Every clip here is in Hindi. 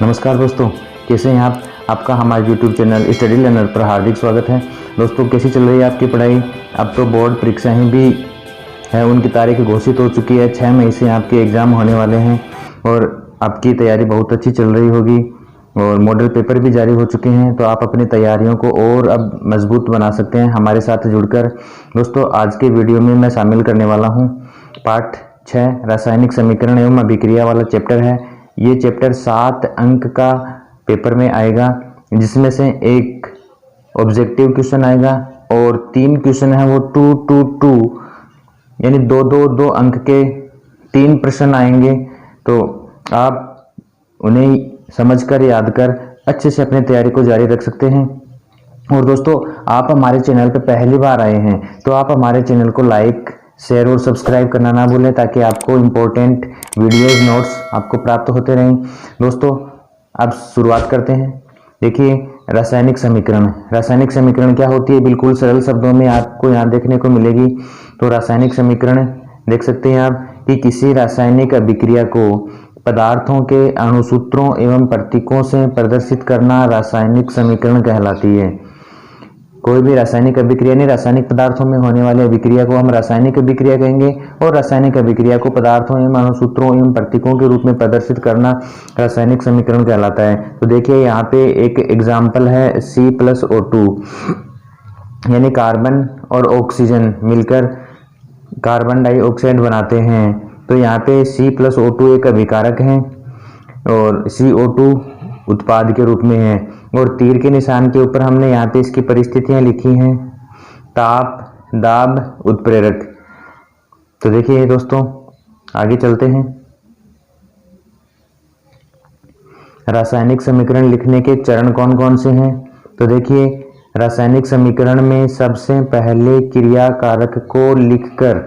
नमस्कार दोस्तों, कैसे हैं आप। आपका हमारे YouTube चैनल स्टडी लर्नर पर हार्दिक स्वागत है। दोस्तों, कैसी चल रही है आपकी पढ़ाई। अब तो बोर्ड परीक्षाएं भी है, उनकी तारीख घोषित हो चुकी है। 6 मई से आपके एग्ज़ाम होने वाले हैं और आपकी तैयारी बहुत अच्छी चल रही होगी और मॉडल पेपर भी जारी हो चुके हैं। तो आप अपनी तैयारियों को और अब मजबूत बना सकते हैं हमारे साथ जुड़कर। दोस्तों, आज के वीडियो में मैं शामिल करने वाला हूँ पाठ 6 रासायनिक समीकरण एवं अभिक्रिया वाला चैप्टर है। ये चैप्टर 7 अंक का पेपर में आएगा, जिसमें से एक ऑब्जेक्टिव क्वेश्चन आएगा और 3 क्वेश्चन है वो 2 2 2 यानी 2 अंक के 3 प्रश्न आएंगे। तो आप उन्हें समझकर याद कर अच्छे से अपनी तैयारी को जारी रख सकते हैं। और दोस्तों, आप हमारे चैनल पर पहली बार आए हैं तो आप हमारे चैनल को लाइक, शेयर और सब्सक्राइब करना ना भूलें, ताकि आपको इम्पोर्टेंट वीडियोस नोट्स आपको प्राप्त होते रहें। दोस्तों, अब शुरुआत करते हैं। देखिए, रासायनिक समीकरण क्या होती है, बिल्कुल सरल शब्दों में आपको यहाँ देखने को मिलेगी। तो रासायनिक समीकरण देख सकते हैं आप कि किसी रासायनिक अभिक्रिया को पदार्थों के अणुसूत्रों एवं प्रतीकों से प्रदर्शित करना रासायनिक समीकरण कहलाती है। कोई भी रासायनिक अभिक्रिया नहीं, रासायनिक पदार्थों में होने वाली अभिक्रिया को हम रासायनिक अभिक्रिया कहेंगे और रासायनिक अभिक्रिया को पदार्थों एवं अणुसूत्रों एवं प्रतीकों के रूप में प्रदर्शित करना रासायनिक समीकरण कहलाता है। तो देखिए, यहाँ पे एक एग्जाम्पल है C+O2, यानी कार्बन और ऑक्सीजन मिलकर कार्बन डाइऑक्साइड बनाते हैं। तो यहाँ पे C+O2 एक अभिकारक है और CO2 उत्पाद के रूप में है। और तीर के निशान के ऊपर हमने यहाँ पे इसकी परिस्थितियां लिखी हैं, ताप, दाब, उत्प्रेरक। तो देखिए दोस्तों, आगे चलते हैं। रासायनिक समीकरण लिखने के चरण कौन कौन से हैं। तो देखिए, रासायनिक समीकरण में सबसे पहले क्रिया कारक को लिखकर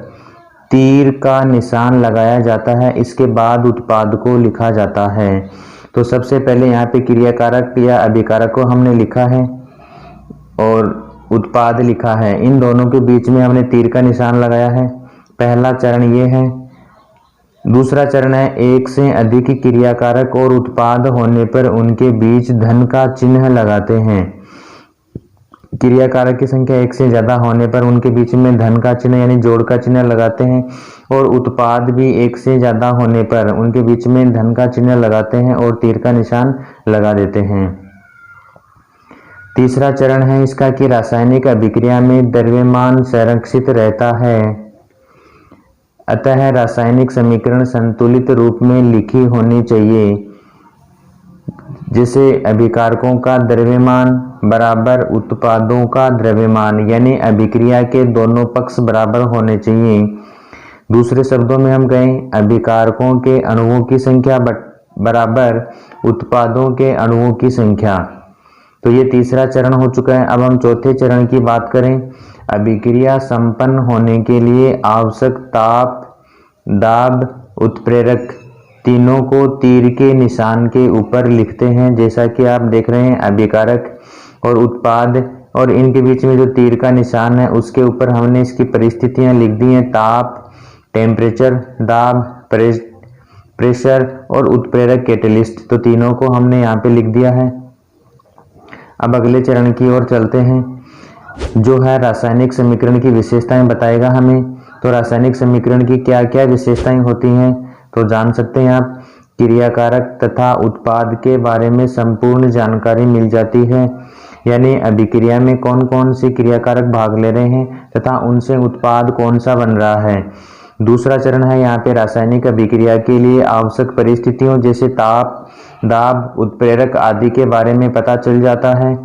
तीर का निशान लगाया जाता है, इसके बाद उत्पाद को लिखा जाता है। तो सबसे पहले यहाँ पे क्रिया कारक या अभिकारक को हमने लिखा है और उत्पाद लिखा है। इन दोनों के बीच में हमने तीर का निशान लगाया है। पहला चरण ये है। दूसरा चरण है, एक से अधिक क्रिया कारक और उत्पाद होने पर उनके बीच धन का चिन्ह लगाते हैं। क्रिया कारक की संख्या 1 से ज्यादा होने पर उनके बीच में धन का चिन्ह यानी जोड़ का चिन्ह लगाते हैं और उत्पाद भी 1 से ज्यादा होने पर उनके बीच में धन का चिन्ह लगाते हैं और तीर का निशान लगा देते हैं। तीसरा चरण है इसका कि रासायनिक अभिक्रिया में द्रव्यमान संरक्षित रहता है, अतः रासायनिक समीकरण संतुलित रूप में लिखी होनी चाहिए, जैसे अभिकारकों का द्रव्यमान बराबर उत्पादों का द्रव्यमान, यानी अभिक्रिया के दोनों पक्ष बराबर होने चाहिए। दूसरे शब्दों में हम कहें, अभिकारकों के अणुओं की संख्या बराबर उत्पादों के अणुओं की संख्या। तो ये तीसरा चरण हो चुका है। अब हम चौथे चरण की बात करें। अभिक्रिया संपन्न होने के लिए आवश्यक ताप, दाब, उत्प्रेरक तीनों को तीर के निशान के ऊपर लिखते हैं, जैसा कि आप देख रहे हैं। अभिकारक और उत्पाद और इनके बीच में जो तीर का निशान है उसके ऊपर हमने इसकी परिस्थितियां लिख दी हैं, ताप, टेम्परेचर, दाब, प्रेशर और उत्प्रेरक कैटेलिस्ट। तो तीनों को हमने यहाँ पे लिख दिया है। अब अगले चरण की ओर चलते हैं, जो है रासायनिक समीकरण की विशेषताएं बताएगा हमें। तो रासायनिक समीकरण की क्या क्या विशेषताएं होती हैं तो जान सकते हैं आप। क्रियाकारक तथा उत्पाद के बारे में संपूर्ण जानकारी मिल जाती है, यानी अभिक्रिया में कौन कौन से क्रियाकारक भाग ले रहे हैं तथा उनसे उत्पाद कौन सा बन रहा है। दूसरा चरण है यहाँ पे रासायनिक अभिक्रिया के लिए आवश्यक परिस्थितियों जैसे ताप, दाब, उत्प्रेरक आदि के बारे में पता चल जाता है।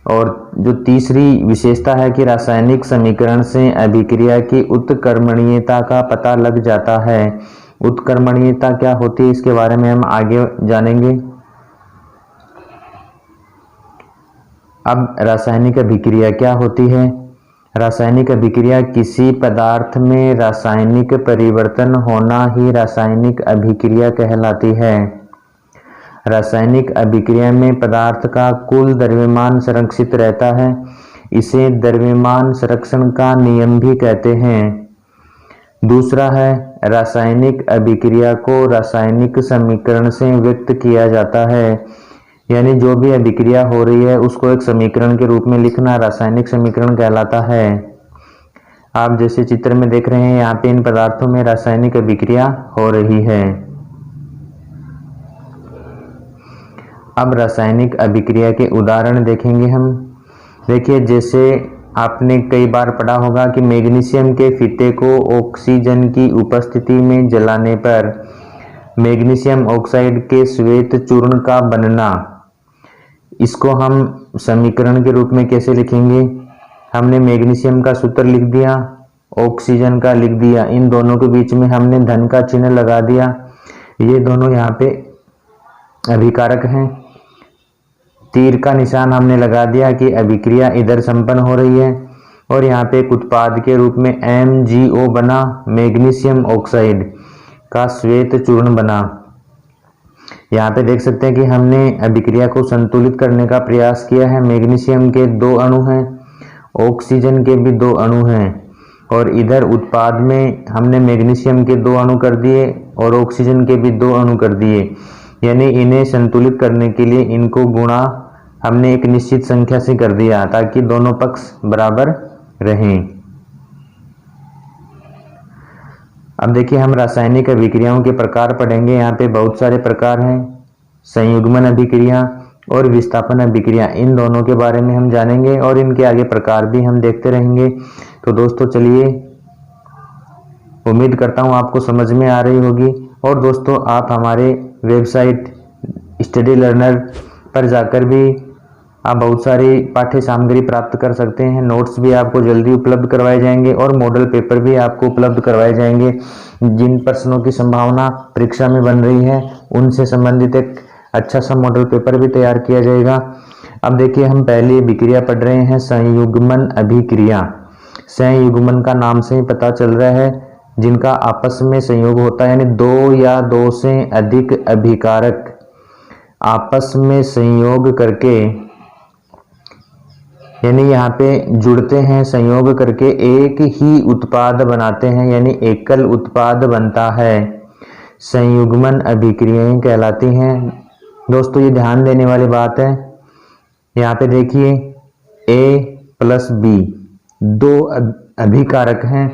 और जो तीसरी विशेषता है कि रासायनिक समीकरण से अभिक्रिया की उत्क्रमणीयता का पता लग जाता है। उत्क्रमणीयता क्या होती है इसके बारे में हम आगे जानेंगे। अब रासायनिक अभिक्रिया क्या होती है। रासायनिक अभिक्रिया किसी पदार्थ में रासायनिक परिवर्तन होना ही रासायनिक अभिक्रिया कहलाती है। रासायनिक अभिक्रिया में पदार्थ का कुल द्रव्यमान संरक्षित रहता है, इसे द्रव्यमान संरक्षण का नियम भी कहते हैं। दूसरा है रासायनिक अभिक्रिया को रासायनिक समीकरण से व्यक्त किया जाता है, यानी जो भी अभिक्रिया हो रही है उसको एक समीकरण के रूप में लिखना रासायनिक समीकरण कहलाता है। आप जैसे चित्र में देख रहे हैं यहाँ पे इन पदार्थों में रासायनिक अभिक्रिया हो रही है। अब रासायनिक अभिक्रिया के उदाहरण देखेंगे हम। देखिए, जैसे आपने कई बार पढ़ा होगा कि मैग्नीशियम के फीते को ऑक्सीजन की उपस्थिति में जलाने पर मैग्नीशियम ऑक्साइड के श्वेत चूर्ण का बनना, इसको हम समीकरण के रूप में कैसे लिखेंगे? हमने मैग्नीशियम का सूत्र लिख दिया, ऑक्सीजन का लिख दिया, इन दोनों के बीच में हमने धन का चिन्ह लगा दिया। ये दोनों यहाँ पे अभिकारक हैं। तीर का निशान हमने लगा दिया कि अभिक्रिया इधर संपन्न हो रही है और यहाँ पे एक उत्पाद के रूप में MgO बना, मैग्नीशियम ऑक्साइड का श्वेत चूर्ण बना। यहाँ पे देख सकते हैं कि हमने अभिक्रिया को संतुलित करने का प्रयास किया है। मैग्नीशियम के 2 अणु हैं, ऑक्सीजन के भी 2 अणु हैं और इधर उत्पाद में हमने मैग्नीशियम के 2 अणु कर दिए और ऑक्सीजन के भी 2 अणु कर दिए, यानी इन्हें संतुलित करने के लिए इनको गुणा हमने एक निश्चित संख्या से कर दिया ताकि दोनों पक्ष बराबर रहें। अब देखिए, हम रासायनिक अभिक्रियाओं के प्रकार पढ़ेंगे। यहाँ पे बहुत सारे प्रकार हैं, संयुग्मन अभिक्रिया और विस्थापन अभिक्रिया, इन दोनों के बारे में हम जानेंगे और इनके आगे प्रकार भी हम देखते रहेंगे। तो दोस्तों चलिए, उम्मीद करता हूँ आपको समझ में आ रही होगी। और दोस्तों, आप हमारे वेबसाइट स्टडी लर्नर पर जाकर भी आप बहुत सारी पाठ्य सामग्री प्राप्त कर सकते हैं। नोट्स भी आपको जल्दी उपलब्ध करवाए जाएंगे और मॉडल पेपर भी आपको उपलब्ध करवाए जाएंगे। जिन प्रश्नों की संभावना परीक्षा में बन रही है उनसे संबंधित एक अच्छा सा मॉडल पेपर भी तैयार किया जाएगा। अब देखिए, हम पहली अभिक्रिया पढ़ रहे हैं, संयुग्मन अभिक्रिया। संयुग्मन का नाम से ही पता चल रहा है, जिनका आपस में संयोग होता है, यानी 2 या 2 से अधिक अभिकारक आपस में संयोग करके, यानी यहाँ पे जुड़ते हैं, संयोग करके एक ही उत्पाद बनाते हैं, यानी एकल उत्पाद बनता है, संयुग्मन अभिक्रियाएं कहलाती हैं। दोस्तों, ये ध्यान देने वाली बात है। यहाँ पे देखिए, A + B 2 अभिकारक हैं।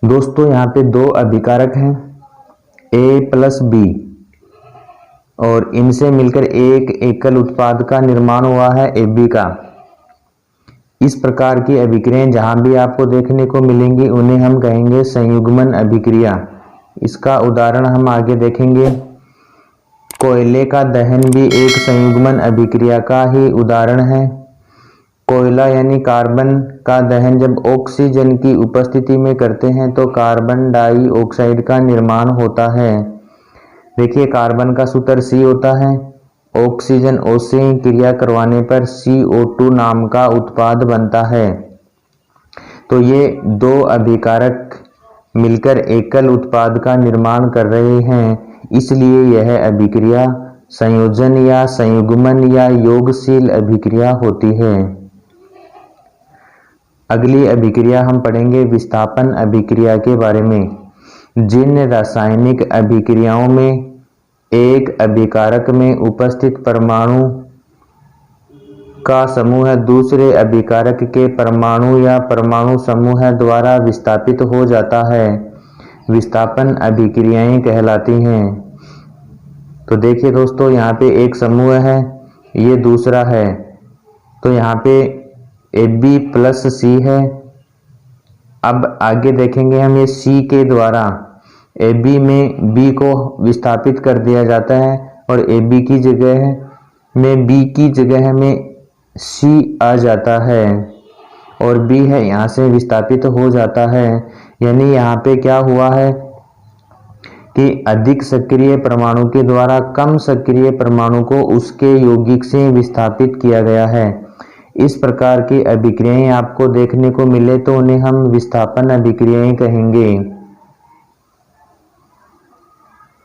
दोस्तों, यहाँ पे 2 अभिकारक हैं, A + B, और इनसे मिलकर एक एकल उत्पाद का निर्माण हुआ है, AB का। इस प्रकार की अभिक्रियाएं जहां भी आपको देखने को मिलेंगी उन्हें हम कहेंगे संयुग्मन अभिक्रिया। इसका उदाहरण हम आगे देखेंगे। कोयले का दहन भी एक संयुग्मन अभिक्रिया का ही उदाहरण है। कोयला यानी कार्बन का दहन जब ऑक्सीजन की उपस्थिति में करते हैं तो कार्बन डाइऑक्साइड का निर्माण होता है। देखिए, कार्बन का सूत्र C होता है, ऑक्सीजन O से क्रिया करवाने पर CO2 नाम का उत्पाद बनता है। तो ये 2 अभिकारक मिलकर एकल उत्पाद का निर्माण कर रहे हैं, इसलिए यह अभिक्रिया संयोजन या संयुग्मन या योगशील अभिक्रिया होती है। अगली अभिक्रिया हम पढ़ेंगे विस्थापन अभिक्रिया के बारे में। जिन रासायनिक अभिक्रियाओं में एक अभिकारक में उपस्थित परमाणु का समूह दूसरे अभिकारक के परमाणु या परमाणु समूह द्वारा विस्थापित हो जाता है, विस्थापन अभिक्रियाएं कहलाती हैं। तो देखिए दोस्तों, यहाँ पे एक समूह है, ये दूसरा है, तो यहाँ पे AB + C है। अब आगे देखेंगे हम, ये C के द्वारा AB में B को विस्थापित कर दिया जाता है और AB की जगह में B की जगह में C आ जाता है और B है यहाँ से विस्थापित हो जाता है। यानी यहाँ पे क्या हुआ है कि अधिक सक्रिय परमाणु के द्वारा कम सक्रिय परमाणु को उसके यौगिक से विस्थापित किया गया है। इस प्रकार की अभिक्रियाएं आपको देखने को मिले तो उन्हें हम विस्थापन अभिक्रियाएं कहेंगे।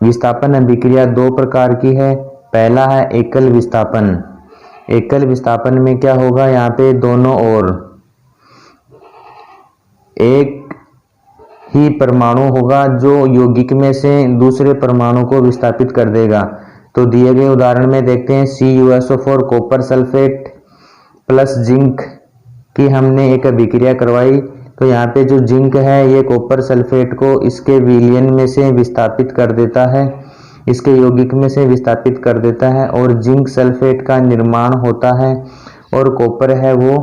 विस्थापन अभिक्रिया 2 प्रकार की है। पहला है एकल विस्थापन, एकल विस्थापन में क्या होगा, यहाँ पे दोनों ओर एक ही परमाणु होगा जो यौगिक में से दूसरे परमाणु को विस्थापित कर देगा। तो दिए गए उदाहरण में देखते हैं CuSO4 copper sulphate plus zinc की हमने एक अभिक्रिया करवाई। तो यहाँ पे जो जिंक है ये कॉपर सल्फेट को इसके विलयन में से विस्थापित कर देता है, इसके यौगिक में से विस्थापित कर देता है और जिंक सल्फेट का निर्माण होता है और कॉपर है वो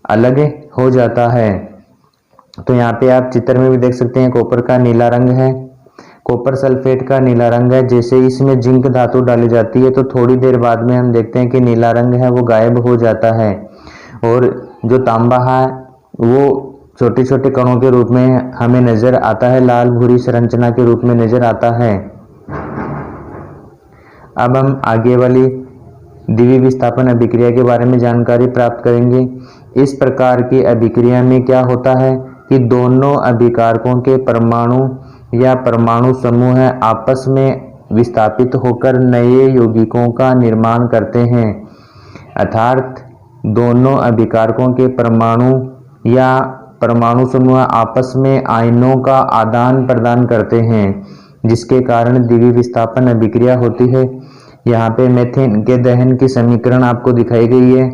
अलग हो जाता है। तो यहाँ पे आप चित्र में भी देख सकते हैं कॉपर का नीला रंग है, कॉपर सल्फेट का नीला रंग है। जैसे इसमें जिंक धातु डाली जाती है तो थोड़ी देर बाद में हम देखते हैं कि नीला रंग है वो गायब हो जाता है और जो तांबा है वो छोटे छोटे कणों के रूप में हमें नजर आता है, लाल भूरी संरचना के रूप में नजर आता है। अब हम आगे वाली द्वितीय विस्थापन अभिक्रिया के बारे में जानकारी प्राप्त करेंगे। इस प्रकार की अभिक्रिया में क्या होता है कि दोनों अभिकारकों के परमाणु या परमाणु समूह आपस में विस्थापित होकर नए यौगिकों का निर्माण करते हैं, अर्थात दोनों अभिकारकों के परमाणु या परमाणु समूह आपस में आयनों का आदान प्रदान करते हैं, जिसके कारण द्वितीय विस्थापन अभिक्रिया होती है। यहाँ पे मेथेन के दहन की समीकरण आपको दिखाई गई है।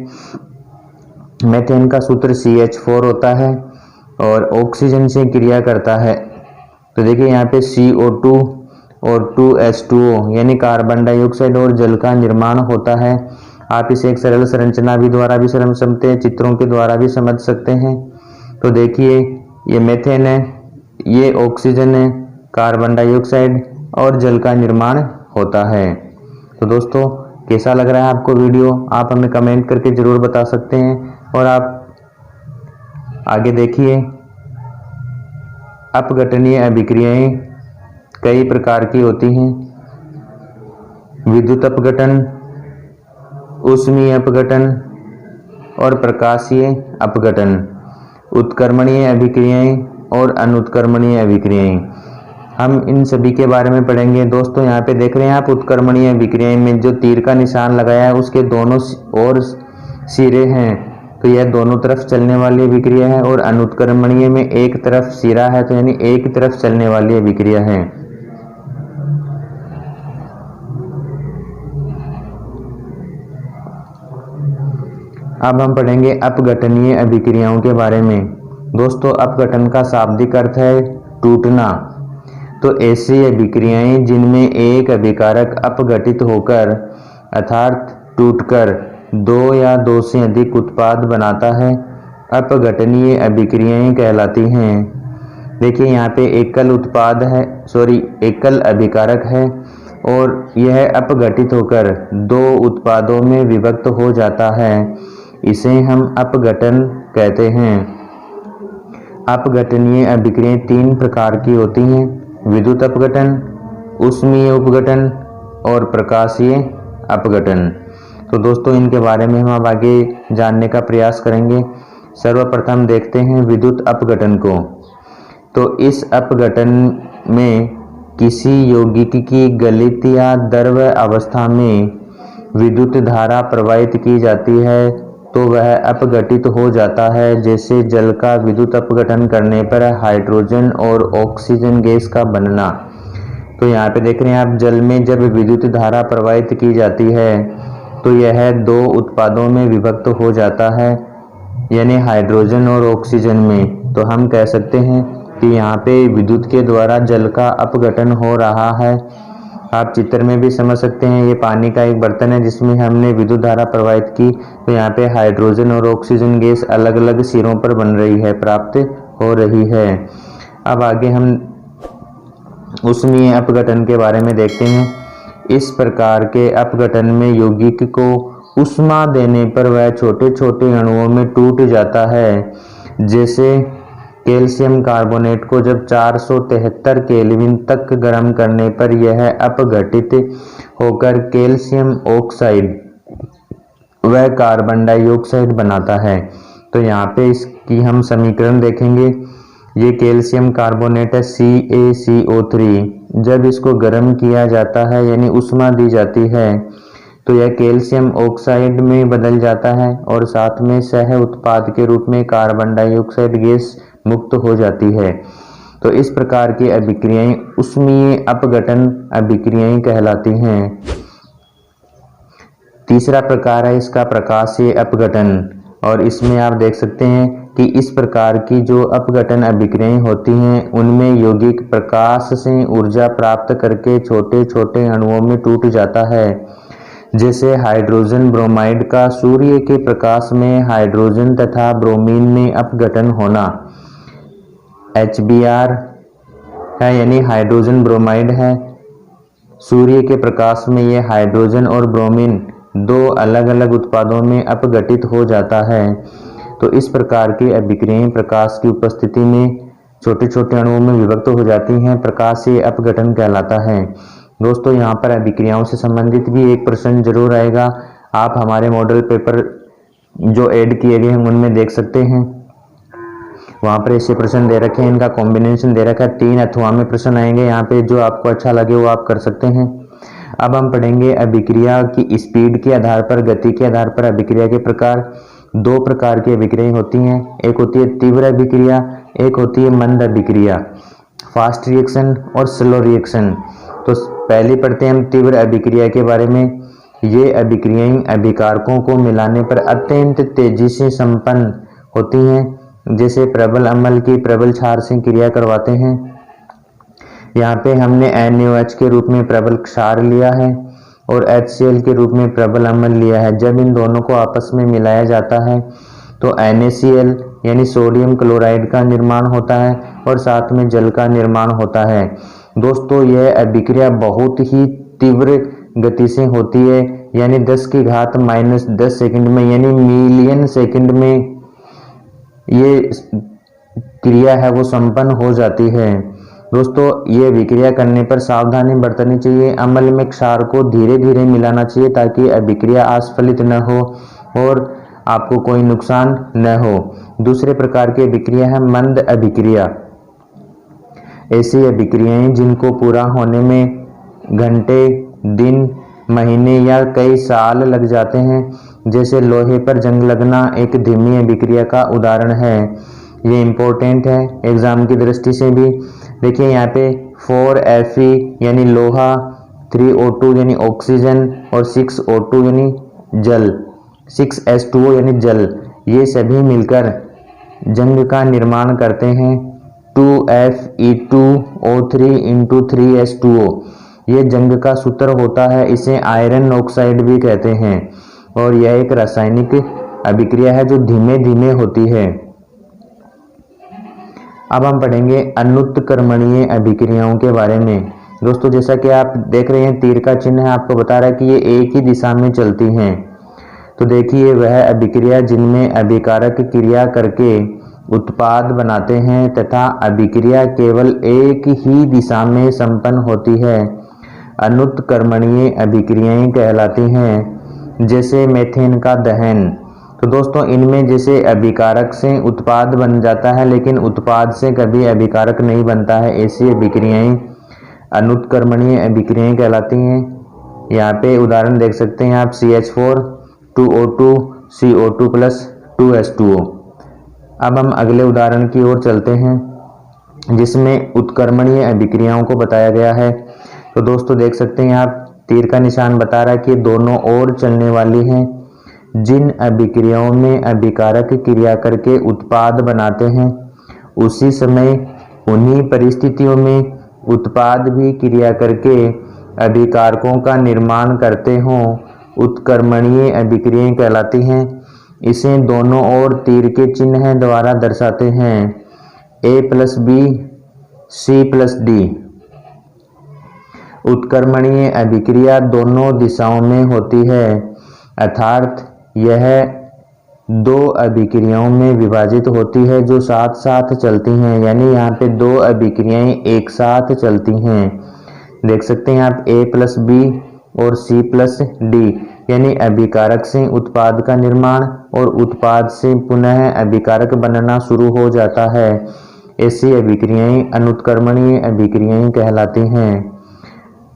मेथेन का सूत्र CH4 होता है और ऑक्सीजन से क्रिया करता है। तो देखिए यहाँ पे CO2 और 2H2O यानी कार्बन डाइऑक्साइड और जल का निर्माण होता है। आप इसे एक सरल संरचना भी द्वारा भी समझ सकते हैं, चित्रों के द्वारा भी समझ सकते हैं। तो देखिए ये मेथेन है, ये ऑक्सीजन है, कार्बन डाइऑक्साइड और जल का निर्माण होता है। तो दोस्तों कैसा लग रहा है आपको वीडियो, आप हमें कमेंट करके ज़रूर बता सकते हैं। और आप आगे देखिए अपघटनीय अभिक्रियाएं कई प्रकार की होती हैं। विद्युत अपघटन, ऊष्मीय अपघटन और प्रकाशीय अपघटन, उत्क्रमणीय अभिक्रियाएं और अनुत्क्रमणीय अभिक्रियाएं, हम इन सभी के बारे में पढ़ेंगे। दोस्तों यहाँ पे देख रहे हैं आप उत्क्रमणीय अभिक्रियाएं में जो तीर का निशान लगाया है उसके दोनों ओर सिरे हैं, तो यह दोनों तरफ चलने वाली अभिक्रिया है। और अनुत्क्रमणीय में एक तरफ सिरा है, तो यानी एक तरफ चलने वाली अभिक्रिया है। अब हम पढ़ेंगे अपघटनीय अभिक्रियाओं के बारे में। दोस्तों अपघटन का शाब्दिक अर्थ है टूटना। तो ऐसी अभिक्रियाएं जिनमें एक अभिकारक अपघटित होकर अर्थात टूटकर दो या दो से अधिक उत्पाद बनाता है, अपघटनीय अभिक्रियाएं कहलाती हैं। देखिए यहाँ पे एकल उत्पाद है, एकल अभिकारक है और यह अपघटित होकर दो उत्पादों में विभक्त हो जाता है, इसे हम अपघटन कहते हैं। अपघटनीय अभिक्रियाएं तीन प्रकार की होती हैं, विद्युत अपघटन, ऊष्मीय अपघटन और प्रकाशीय अपघटन। तो दोस्तों इनके बारे में हम अब आगे जानने का प्रयास करेंगे। सर्वप्रथम देखते हैं विद्युत अपघटन को। तो इस अपघटन में किसी यौगिक की गलित या द्रव अवस्था में विद्युत धारा प्रवाहित की जाती है तो वह अपघटित हो जाता है। जैसे जल का विद्युत अपघटन करने पर हाइड्रोजन और ऑक्सीजन गैस का बनना। तो यहाँ पे देख रहे हैं आप, जल में जब विद्युत धारा प्रवाहित की जाती है तो यह दो उत्पादों में विभक्त हो जाता है, यानी हाइड्रोजन और ऑक्सीजन में। तो हम कह सकते हैं कि यहाँ पे विद्युत के द्वारा जल का अपघटन हो रहा है। आप चित्र में भी समझ सकते हैं, ये पानी का एक बर्तन है जिसमें हमने विद्युत धारा प्रवाहित की, तो यहाँ पे हाइड्रोजन और ऑक्सीजन गैस अलग अलग सिरों पर बन रही है, प्राप्त हो रही है। अब आगे हम ऊष्मीय अपघटन के बारे में देखते हैं। इस प्रकार के अपघटन में यौगिक को ऊष्मा देने पर वह छोटे छोटे अणुओं में टूट जाता है। जैसे कैल्शियम कार्बोनेट को जब 473 केल्विन तक गर्म करने पर यह अपघटित होकर कैल्शियम ऑक्साइड व कार्बन डाइऑक्साइड बनाता है। तो यहाँ पे इसकी हम समीकरण देखेंगे। ये कैल्शियम कार्बोनेट है CaCO3, जब इसको गर्म किया जाता है यानी ऊष्मा दी जाती है तो यह कैल्शियम ऑक्साइड में बदल जाता है और साथ में सह उत्पाद के रूप में कार्बन डाइऑक्साइड गैस मुक्त हो जाती है। तो इस प्रकार की अभिक्रियाएं ऊष्मीय अपघटन अभिक्रियाएं कहलाती हैं। तीसरा प्रकार है इसका प्रकाशीय अपघटन, और इसमें आप देख सकते हैं कि इस प्रकार की जो अपघटन अभिक्रियाएं होती हैं उनमें यौगिक प्रकाश से ऊर्जा प्राप्त करके छोटे छोटे अणुओं में टूट जाता है। जैसे हाइड्रोजन ब्रोमाइड का सूर्य के प्रकाश में हाइड्रोजन तथा ब्रोमीन में अपघटन होना। HBr है यानी हाइड्रोजन ब्रोमाइड है, सूर्य के प्रकाश में ये हाइड्रोजन और ब्रोमीन दो अलग अलग उत्पादों में अपघटित हो जाता है। तो इस प्रकार की अभिक्रियाएं प्रकाश की उपस्थिति में छोटे छोटे अणुओं में विभक्त हो जाती हैं, प्रकाशीय अपघटन कहलाता है। दोस्तों यहाँ पर अभिक्रियाओं से संबंधित भी एक प्रश्न जरूर आएगा, आप हमारे मॉडल पेपर जो ऐड किए गए हैं उनमें देख सकते हैं, वहाँ पर ऐसे प्रश्न दे रखे हैं, इनका कॉम्बिनेशन दे रखा है, 3 अथवा में प्रश्न आएंगे यहाँ पे, जो आपको अच्छा लगे वो आप कर सकते हैं। अब हम पढ़ेंगे अभिक्रिया की स्पीड के आधार पर, गति के आधार पर अभिक्रिया के प्रकार। 2 प्रकार की अभिक्रियाएं होती हैं, एक होती है तीव्र अभिक्रिया, एक होती है मंद अभिक्रिया, फास्ट रिएक्शन और स्लो रिएक्शन। तो पहले पढ़ते हैं हम तीव्र अभिक्रिया के बारे में। ये अभिक्रियाएं अभिकारकों को मिलाने पर अत्यंत तेजी से संपन्न होती हैं, जैसे प्रबल अम्ल की प्रबल क्षार से क्रिया करवाते हैं। यहाँ पे हमने NaOH के रूप में प्रबल क्षार लिया है और HCl के रूप में प्रबल अम्ल लिया है। जब इन दोनों को आपस में मिलाया जाता है तो NaCl यानी सोडियम क्लोराइड का निर्माण होता है और साथ में जल का निर्माण होता है। दोस्तों यह अभिक्रिया बहुत ही तीव्र गति से होती है, यानी 10 की घात -10 सेकंड में यानी मिलियन सेकंड में ये क्रिया है वो संपन्न हो जाती है। दोस्तों ये अभिक्रिया करने पर सावधानी बरतनी चाहिए, अम्ल में क्षार को धीरे धीरे मिलाना चाहिए ताकि अभिक्रिया अस्फलित न हो और आपको कोई नुकसान न हो। दूसरे प्रकार की अभिक्रिया है मंद अभिक्रिया। ऐसी अभिक्रियाएं जिनको पूरा होने में घंटे, दिन, महीने या कई साल लग जाते हैं, जैसे लोहे पर जंग लगना एक धीमी अभिक्रिया का उदाहरण है। ये इम्पोर्टेंट है एग्जाम की दृष्टि से भी। देखिए यहाँ पे 4Fe यानी लोहा, 3O2 यानी ऑक्सीजन और 6O2 यानी जल, 6H2O यानी जल, ये सभी मिलकर जंग का निर्माण करते हैं 2Fe2O3 × 3H2O। ये जंग का सूत्र होता है, इसे आयरन ऑक्साइड भी कहते हैं और यह एक रासायनिक अभिक्रिया है जो धीमे धीमे होती है। अब हम पढ़ेंगे अनुत्क्रमणीय अभिक्रियाओं के बारे में। दोस्तों जैसा कि आप देख रहे हैं तीर का चिन्ह है, आपको बता रहा है कि ये एक ही दिशा में चलती हैं। तो देखिए वह अभिक्रिया जिनमें अभिकारक क्रिया करके उत्पाद बनाते हैं तथा अभिक्रिया केवल एक ही दिशा में संपन्न होती है, अनुत्क्रमणीय अभिक्रियाएं कहलाती हैं। जैसे मेथेन का दहन। तो दोस्तों इनमें जैसे अभिकारक से उत्पाद बन जाता है लेकिन उत्पाद से कभी अभिकारक नहीं बनता है, ऐसी अभिक्रियाएं अनुत्क्रमणीय अभिक्रियाएं कहलाती हैं। यहाँ पे उदाहरण देख सकते हैं आप, CH4 2O2 CO2 + 2H2O। अब हम अगले उदाहरण की ओर चलते हैं जिसमें उत्क्रमणीय अभिक्रियाओं को बताया गया है। तो दोस्तों देख सकते हैं आप तीर का निशान बता रहा है कि दोनों ओर चलने वाली हैं। जिन अभिक्रियाओं में अभिकारक क्रिया करके उत्पाद बनाते हैं उसी समय उन्हीं परिस्थितियों में उत्पाद भी क्रिया करके अभिकारकों का निर्माण करते हों, उत्क्रमणीय अभिक्रियाएं कहलाती हैं। इसे दोनों ओर तीर के चिन्ह द्वारा दर्शाते हैं, A + B C + D। उत्क्रमणीय अभिक्रिया दोनों दिशाओं में होती है, अर्थात यह 2 अभिक्रियाओं में विभाजित होती है जो साथ साथ चलती हैं, यानी यहाँ पे 2 अभिक्रियाएं एक साथ चलती हैं। देख सकते हैं आप A + B और C + D, यानी अभिकारक से उत्पाद का निर्माण और उत्पाद से पुनः अभिकारक बनना शुरू हो जाता है। ऐसी अभिक्रियाएं अनुत्क्रमणीय अभिक्रियाएं कहलाती हैं।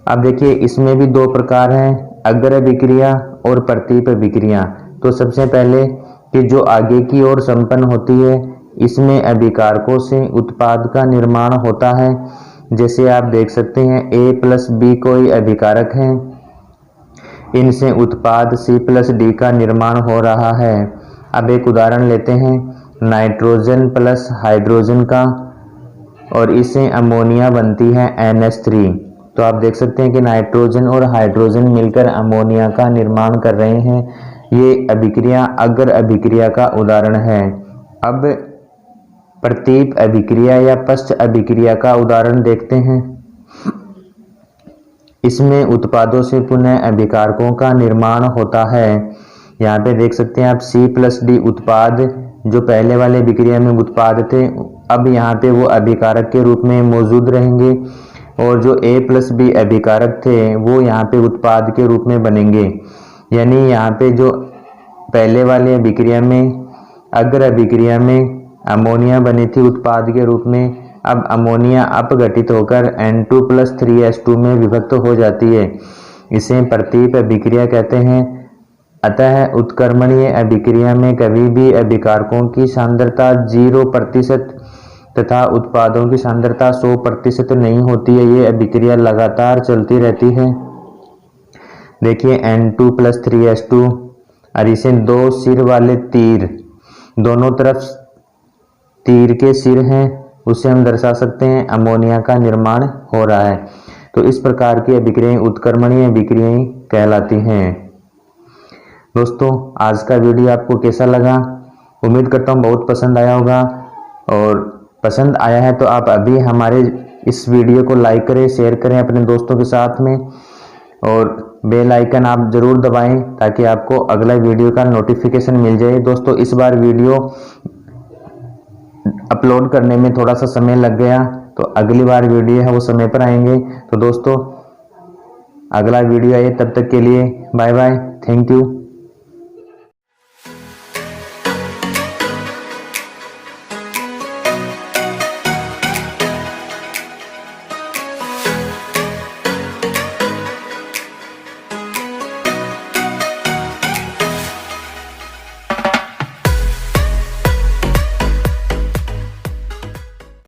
अब देखिए इसमें भी 2 प्रकार हैं, अग्र अभिक्रिया और प्रतीप अभिक्रिया। तो सबसे पहले कि जो आगे की ओर संपन्न होती है, इसमें अभिकारकों से उत्पाद का निर्माण होता है। जैसे आप देख सकते हैं A+B कोई अभिकारक हैं, इनसे उत्पाद C+D का निर्माण हो रहा है। अब एक उदाहरण लेते हैं नाइट्रोजन प्लस हाइड्रोजन का, और इससे अमोनिया बनती है NH3। तो आप देख सकते हैं कि नाइट्रोजन और हाइड्रोजन मिलकर अमोनिया का निर्माण कर रहे हैं। ये अभिक्रिया अग्र अभिक्रिया का उदाहरण है। अब प्रतीप अभिक्रिया या पश्च अभिक्रिया का उदाहरण देखते हैं। इसमें उत्पादों से पुनः अभिकारकों का निर्माण होता है। यहाँ पे देख सकते हैं आप C+D उत्पाद जो पहले वाले अभिक्रिया में उत्पाद थे, अब यहाँ पे वो अभिकारक के रूप में मौजूद रहेंगे, और जो A+B अभिकारक थे वो यहाँ पे उत्पाद के रूप में बनेंगे। यानी यहाँ पे जो पहले वाले अभिक्रिया में अग्र अभिक्रिया में अमोनिया बनी थी उत्पाद के रूप में, अब अमोनिया अपघटित होकर N2+3H2 में विभक्त हो जाती है। इसे प्रतीप अभिक्रिया कहते हैं। अतः उत्क्रमणीय अभिक्रिया में कभी भी अभिकारकों की सांद्रता 0% तथा उत्पादों की सांद्रता 100% नहीं होती है। ये अभिक्रिया लगातार चलती रहती है। देखिए N2+3H2, और इसे दो सिर वाले तीर, दोनों तरफ तीर के सिर हैं, उससे हम दर्शा सकते हैं अमोनिया का निर्माण हो रहा है। तो इस प्रकार की अभिक्रियाएं उत्क्रमणीय अभिक्रियाएं कहलाती हैं। दोस्तों, आज का वीडियो आपको कैसा लगा? उम्मीद करता हूँ बहुत पसंद आया होगा, और पसंद आया है तो आप अभी हमारे इस वीडियो को लाइक करें, शेयर करें अपने दोस्तों के साथ में, और बेल आइकन आप ज़रूर दबाएं ताकि आपको अगला वीडियो का नोटिफिकेशन मिल जाए। दोस्तों, इस बार वीडियो अपलोड करने में थोड़ा सा समय लग गया, तो अगली बार वीडियो है वो समय पर आएंगे। तो दोस्तों, अगला वीडियो आए, तब तक के लिए बाय बाय, थैंक यू।